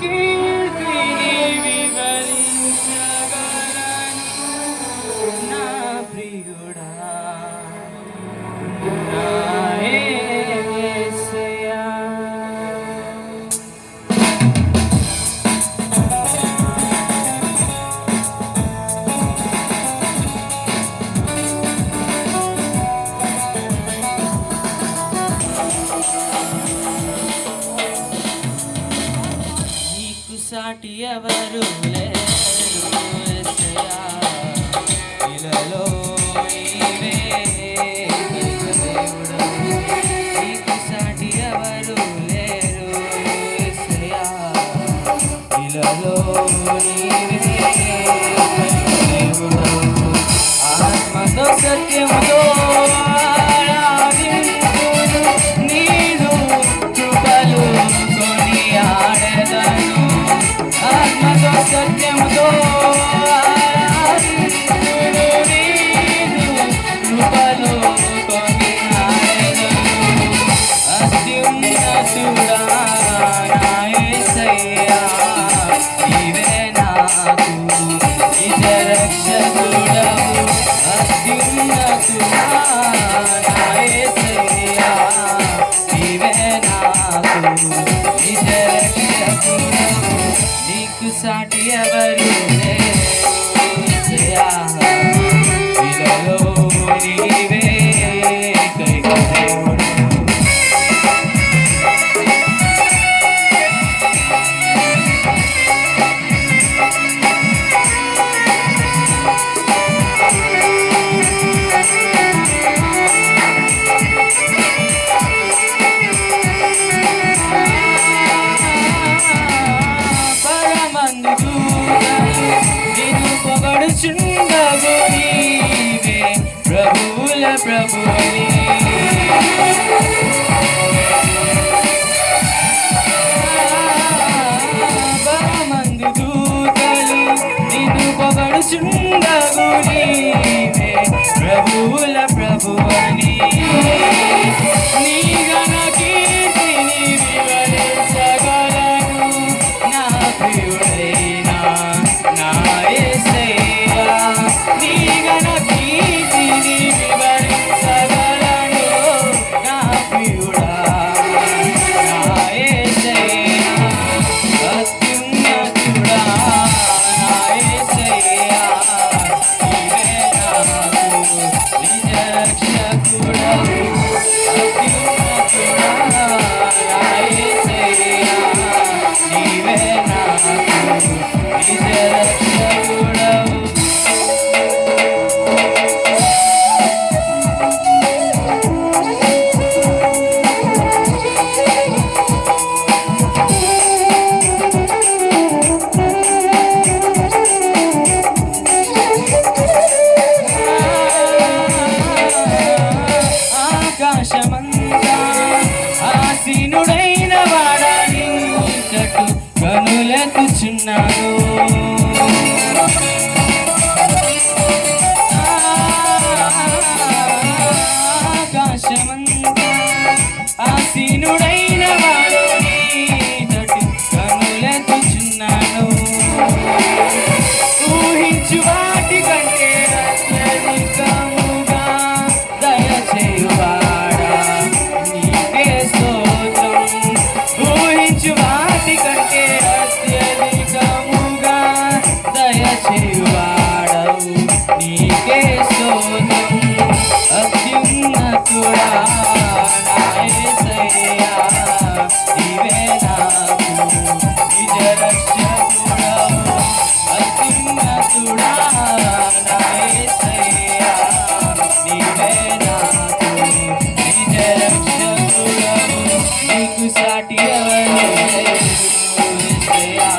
కీర్తిని వివరించగలను నా ప్రియుడా నా యేసయ్యా. సాటి ఎవరు లేరు యేసయ్యా, ఇలలో నీవే దేవుడా. నీకు సాటి ఎవరు లేరు యేసయ్యా, ఇలలో నీవే దేవుడా. ఆత్మతో సత్యముతో నీదు కృపలు కొనియాడెదను. ఆత్మతో సత్యముతో కృపలు కొనియాడెదను. అత్యున్నతుడా నా యేసయ్యా, నీవే నాకు నిజ రక్షకుడవు. అత్యున్నతుడా నా యేసయ్యా, నీవే నాకు నిజ రక్షకుడవు. నీకు సాటి ఎవరు లేరు యేసయ్యా, ఇలలో నీవే ఏకైక దేవుడు. పొగడుచుండగు నీవే ప్రభువుల ప్రభువని. బలమందు దూతలు నిన్ను పొగడుచుండగు నీవే ప్రభువుల ప్రభువని. నీ ఘన కీర్తిని వివరించగలను నా ప్రియుడైనా నా యేసయ్యా. నీ ఘన కీర్తిని వివరించగలను నా ప్రియుడా నా యేసయ్యా. అత్యున్నతుడా నా యేసయ్యా, నీవే నాకు నిజ రక్షకుడవు. అత్యున్నతుడా నా యేసయ్యా, నీవే నాకు నిజ రక్షకుడవు. ఆకాశమంతా ఆసీనుడైన వాడా నిన్ను తట్టు కనులెత్తుచున్నాను. ఆకాశమంతా ఆసీనుడైన వాడు నీ తట్టు కనులెత్తుచున్నాను. ఊహించు వాటి కంటే అత్యధికముగా దయచేయువాడా నీకే స్తోత్రం. ఊహించు వాటి కంటే అత్యధికముగా దయచేయువాడవు నీకే స్తోత్రం. అత్యున్నతుడా నా యేసయ్యా, నీవే నాకు నిజ రక్షకుడవు. అత్యున్నతుడా నా యేసయ్యా, నీవే నాకు నిజ రక్షకుడవు. నీకు సాటి ఎవరు లేరు యేసయ్యా,